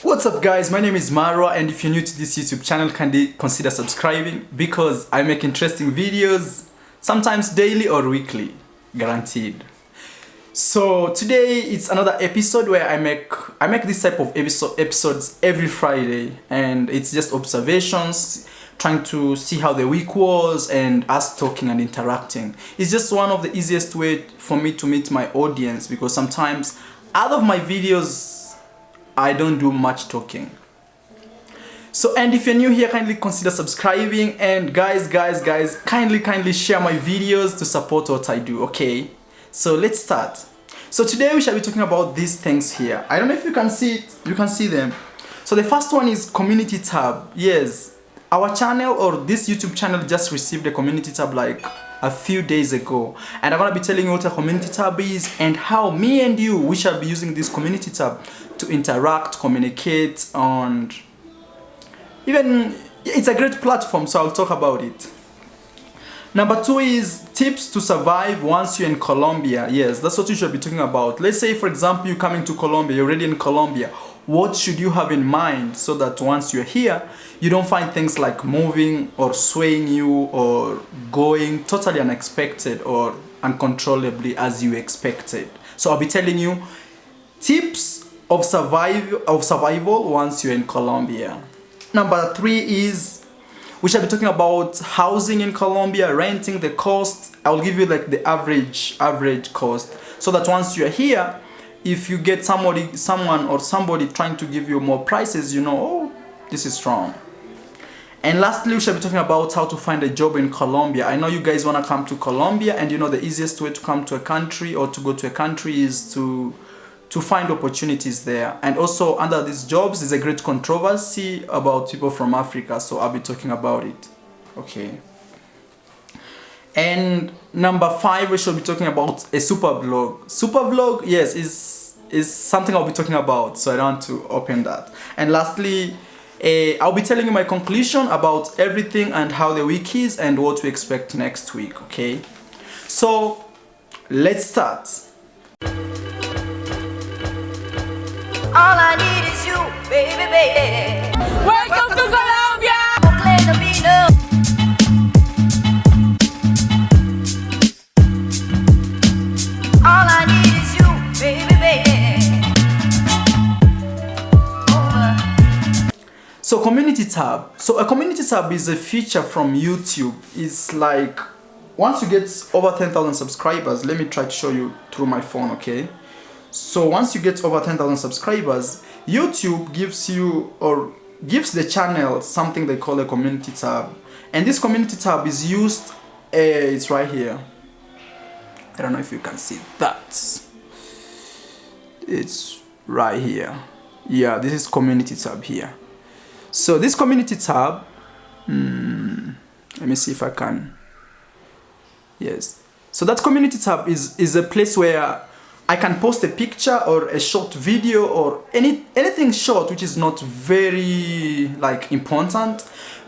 What's up guys, my name is Mara, and if you're new to this YouTube channel, kindly consider subscribing because I make interesting videos, sometimes daily or weekly, guaranteed. So today it's another episode where I make this type of episodes every Friday, and it's just observations, trying to see how the week was and us talking and interacting. It's just one of the easiest way for me to meet my audience, because sometimes out of my videos I don't do much talking. So, and if you're new here, kindly consider subscribing, and guys, kindly share my videos to support what I do, okay? So let's start. So today we shall be talking about these things here. I don't know if you can see it, you can see them. So the first one is community tab. Yes, our channel, or this YouTube channel, just received a community tab like a few days ago, and I'm gonna be telling you what a community tab is and how me and you, we shall be using this community tab to interact, communicate, and even it's a great platform, so I'll talk about it. Number 2 is tips to survive once you're in Colombia. Yes, that's what you should be talking about. Let's say, for example, you're coming to Colombia, you're already in Colombia. What should you have in mind so that once you're here, you don't find things like moving or swaying you or going totally unexpected or uncontrollably as you expected? So I'll be telling you tips of survival once you're in Colombia. Number 3 is we shall be talking about housing in Colombia, renting, the cost. I'll give you like the average cost, so that once you're here, if you get somebody trying to give you more prices, you know, oh, this is strong. And lastly, we shall be talking about how to find a job in Colombia. I know you guys want to come to Colombia, and you know the easiest way to come to a country or to go to a country is to find opportunities there. And also under these jobs is a great controversy about people from Africa, so I'll be talking about it. Okay. And number 5, we should be talking about a super vlog. Super vlog, yes, is something I'll be talking about, so I don't want to open that. And lastly, I'll be telling you my conclusion about everything and how the week is and what we expect next week, okay? So let's start. All I need is you, baby, baby. Welcome to Colombia. All I need is you, baby, baby. So community tab. So a community tab is a feature from YouTube. It's like once you get over 10,000 subscribers, let me try to show you through my phone, okay? So once you get over 10,000 subscribers, YouTube gives the channel something they call a community tab. And this community tab is used, it's right here. I don't know if you can see that. It's right here. Yeah, this is community tab here. So this community tab, let me see if I can. Yes. So that community tab is a place where I can post a picture or a short video or anything short which is not very like important,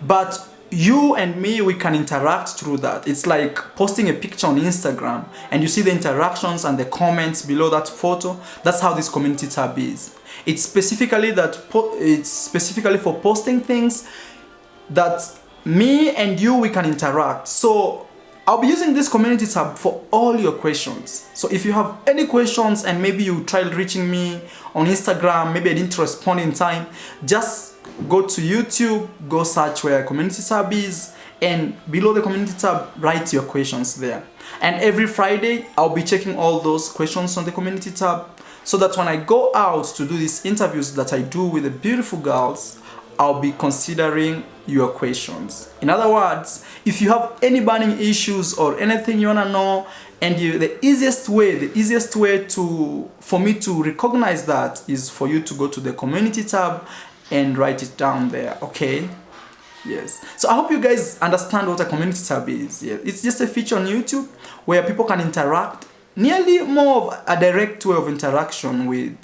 but you and me, we can interact through that. It's like posting a picture on Instagram and you see the interactions and the comments below that photo. That's how this community tab is. It's specifically for posting things that me and you, we can interact. So I'll be using this community tab for all your questions. So if you have any questions and maybe you tried reaching me on Instagram, maybe I didn't respond in time, just go to YouTube, go search where community tab is, and below the community tab, write your questions there. And every Friday, I'll be checking all those questions on the community tab, so that when I go out to do these interviews that I do with the beautiful girls, I'll be considering your questions. In other words, if you have any burning issues or anything you wanna know, and the easiest way for me to recognize that is for you to go to the community tab and write it down there, okay? Yes. So I hope you guys understand what a community tab is. Yeah. It's just a feature on YouTube where people can interact, nearly more of a direct way of interaction with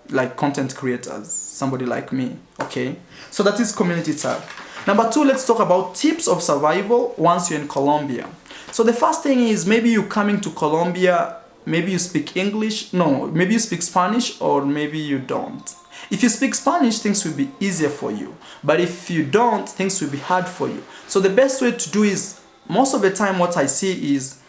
like content creators, somebody like me, okay? So that is community tab. Number 2, let's talk about tips of survival once you're in Colombia. So the first thing is, maybe you're coming to Colombia, maybe you speak English, no, maybe you speak Spanish, or maybe you don't. If you speak Spanish, things will be easier for you. But if you don't, things will be hard for you. So the best way to do is, most of the time what I see is,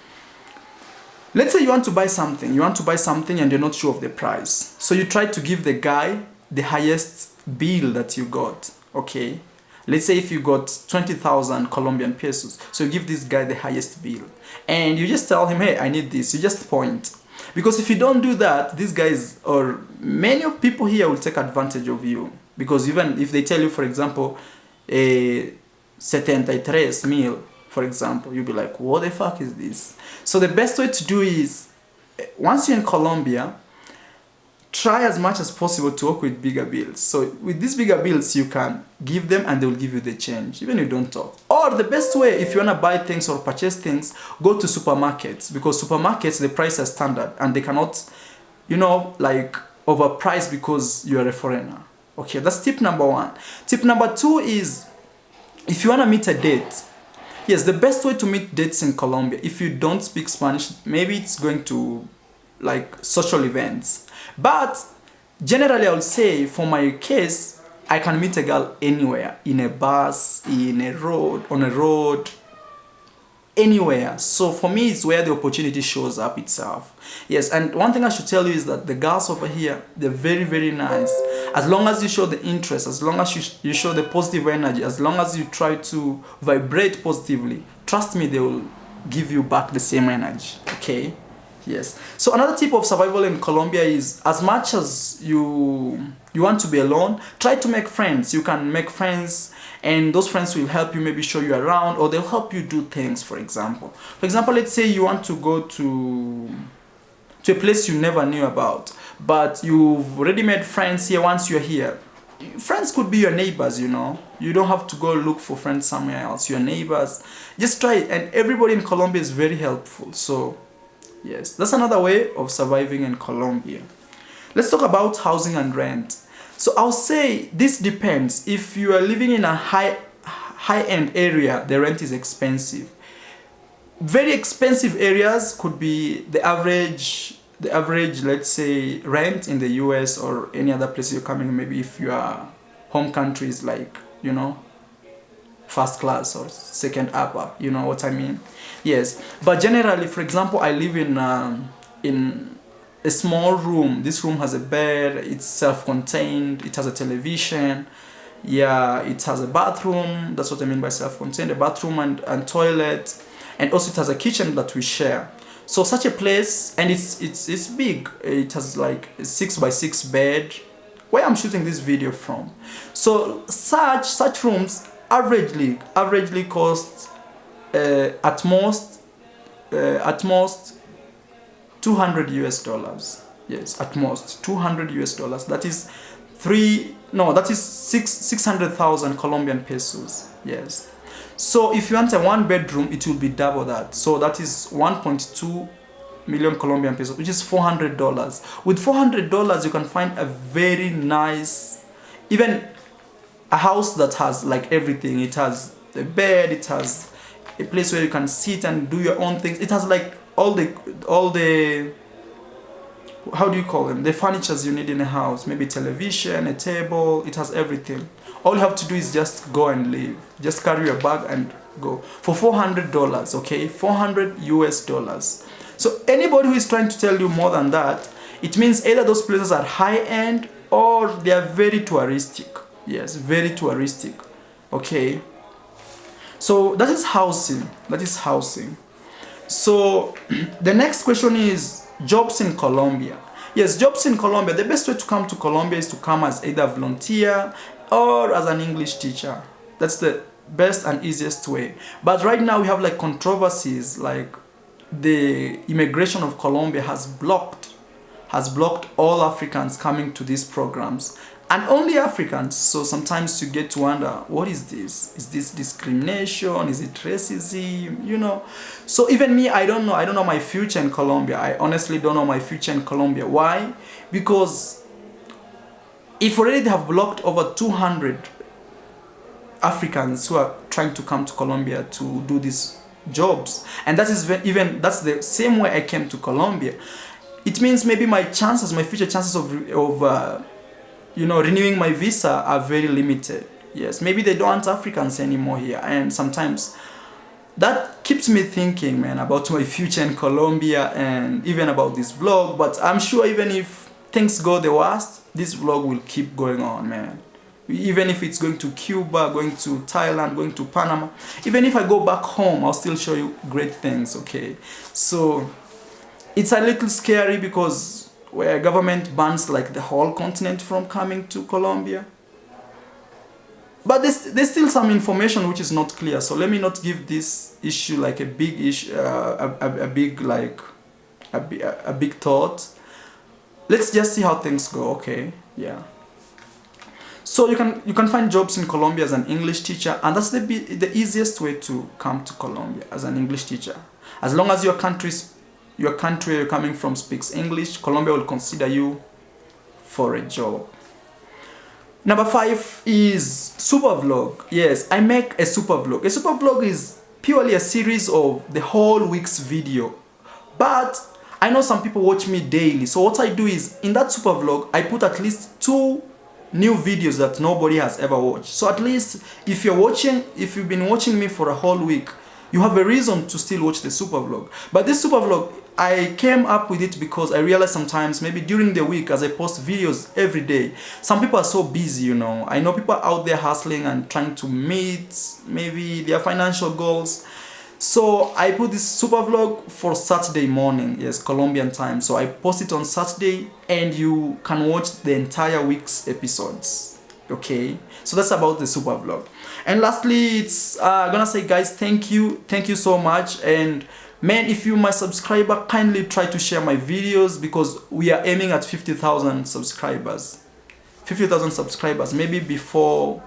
let's say you want to buy something and you're not sure of the price. So you try to give the guy the highest bill that you got, okay? Let's say if you got 20,000 Colombian pesos, so you give this guy the highest bill. And you just tell him, hey, I need this. You just point. Because if you don't do that, these guys, or many of people here, will take advantage of you. Because even if they tell you, for example, a 73 meal, for example, you'll be like, what the fuck is this? So the best way to do is, once you're in Colombia, try as much as possible to work with bigger bills. So with these bigger bills, you can give them and they will give you the change, even if you don't talk. Or the best way, if you want to buy things or purchase things, go to supermarkets. Because supermarkets, the price is standard and they cannot, like overprice because you're a foreigner. Okay, that's tip number 1. Tip number 2 is, if you want to meet a date, yes, the best way to meet dates in Colombia, if you don't speak Spanish, maybe it's going to like social events. But generally, I would say for my case, I can meet a girl anywhere, in a bus, in a road, on a road, anywhere. So for me, it's where the opportunity shows up itself. Yes, and one thing I should tell you is that the girls over here, they're very, very nice. As long as you show the interest, as long as you show the positive energy, as long as you try to vibrate positively, trust me, they will give you back the same energy, okay? Yes. So another tip of survival in Colombia is, as much as you want to be alone, try to make friends. You can make friends, and those friends will help you, maybe show you around, or they'll help you do things, for example. For example, let's say you want to go to a place you never knew about, but you've already made friends here once you're here. Friends could be your neighbors, You don't have to go look for friends somewhere else. Your neighbors. Just try it. And everybody in Colombia is very helpful. So yes, that's another way of surviving in Colombia. Let's talk about housing and rent. So I'll say this depends. If you are living in a high-end area, the rent is expensive. Very expensive areas could be the average, let's say, rent in the US or any other place you're coming. Maybe if your home country is like, first class or second upper, you know what I mean? Yes, but generally, for example, I live in a small room. This room has a bed, it's self-contained, it has a television, yeah, it has a bathroom. That's what I mean by self-contained, a bathroom and toilet, and also it has a kitchen that we share. So such a place, and it's big. It has like a 6x6 bed, where I'm shooting this video from. So such rooms averagely cost at most $200 US. Yes, at most $200 US. That is 600,000 Colombian pesos. Yes. So if you want a 1-bedroom, it will be double that. So that is 1.2 million Colombian pesos, which is $400. With $400, you can find a very nice, even a house that has like everything. It has a bed, it has a place where you can sit and do your own things. It has like all the how do you call them, the furnitures you need in a house. Maybe television, a table. It has everything. All you have to do is just go and live. Just carry your bag and go for $400. Okay, $400 US. So anybody who is trying to tell you more than that, it means either those places are high end or they are very touristic. Yes, very touristic. Okay. So that is housing. So the next question is jobs in Colombia. Yes, jobs in Colombia. The best way to come to Colombia is to come as either volunteer or as an English teacher. That's the best and easiest way. But right now we have like controversies, like the immigration of Colombia has blocked all Africans coming to these programs, and only Africans. So sometimes you get to wonder, what is this? Is this discrimination? Is it racism? So even me, I don't know my future in Colombia. I honestly don't know my future in Colombia. Why? Because if already they have blocked over 200 Africans who are trying to come to Colombia to do these jobs, and that's the same way I came to Colombia, it means maybe my future chances of renewing my visa are very limited. Yes, maybe they don't want Africans anymore here, and sometimes that keeps me thinking, man, about my future in Colombia and even about this vlog. But I'm sure even if things go the worst, this vlog will keep going on, man. Even if it's going to Cuba, going to Thailand, going to Panama, even if I go back home, I'll still show you great things, okay? So it's a little scary because where government bans like the whole continent from coming to Colombia. But there's still some information which is not clear. So let me not give this issue like a big issue, a big thought. Let's just see how things go, okay? Yeah. So you can find jobs in Colombia as an English teacher, and that's the easiest way to come to Colombia as an English teacher. As long as your country you're coming from speaks English, Colombia will consider you for a job. Number 5 is super vlog. Yes, I make a super vlog. A super vlog is purely a series of the whole week's video. But I know some people watch me daily. So what I do is, in that super vlog, I put at least 2 new videos that nobody has ever watched. So at least if you've been watching me for a whole week, you have a reason to still watch the super vlog. But this super vlog, I came up with it because I realized sometimes, maybe during the week, as I post videos every day, some people are so busy, I know people are out there hustling and trying to meet maybe their financial goals. So I put this super vlog for Saturday morning, yes, Colombian time. So I post it on Saturday and you can watch the entire week's episodes, okay? So that's about the super vlog. And lastly, it's gonna say, guys, thank you so much. And man, if you're my subscriber, kindly try to share my videos because we are aiming at 50,000 subscribers. 50,000 subscribers, maybe before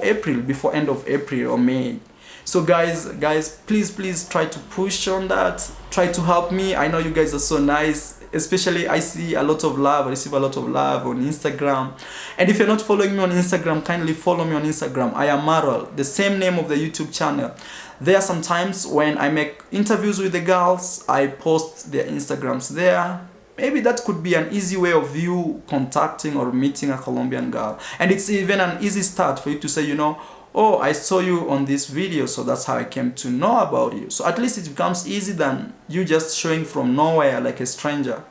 April, before end of April or May. So guys, please try to push on that. Try to help me. I know you guys are so nice. Especially I see a lot of love, I receive a lot of love on Instagram. And if you're not following me on Instagram, kindly follow me on Instagram. I am Marol, the same name of the YouTube channel. There are sometimes when I make interviews with the girls, I post their Instagrams there. Maybe that could be an easy way of you contacting or meeting a Colombian girl. And it's even an easy start for you to say, oh, I saw you on this video, so that's how I came to know about you. So at least it becomes easy than you just showing from nowhere like a stranger,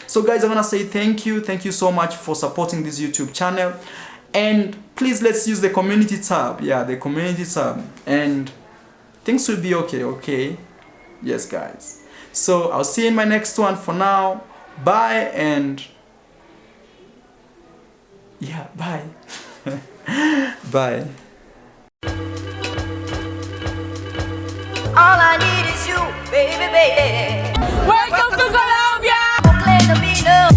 So guys, I want to say thank you so much for supporting this YouTube channel. And please, let's use the community tab. Yeah, the community tab. And things will be okay? Yes, guys. So I'll see you in my next one. For now, bye, and yeah, bye. Bye. All I need is you, baby. Welcome to Colombia! Let me know.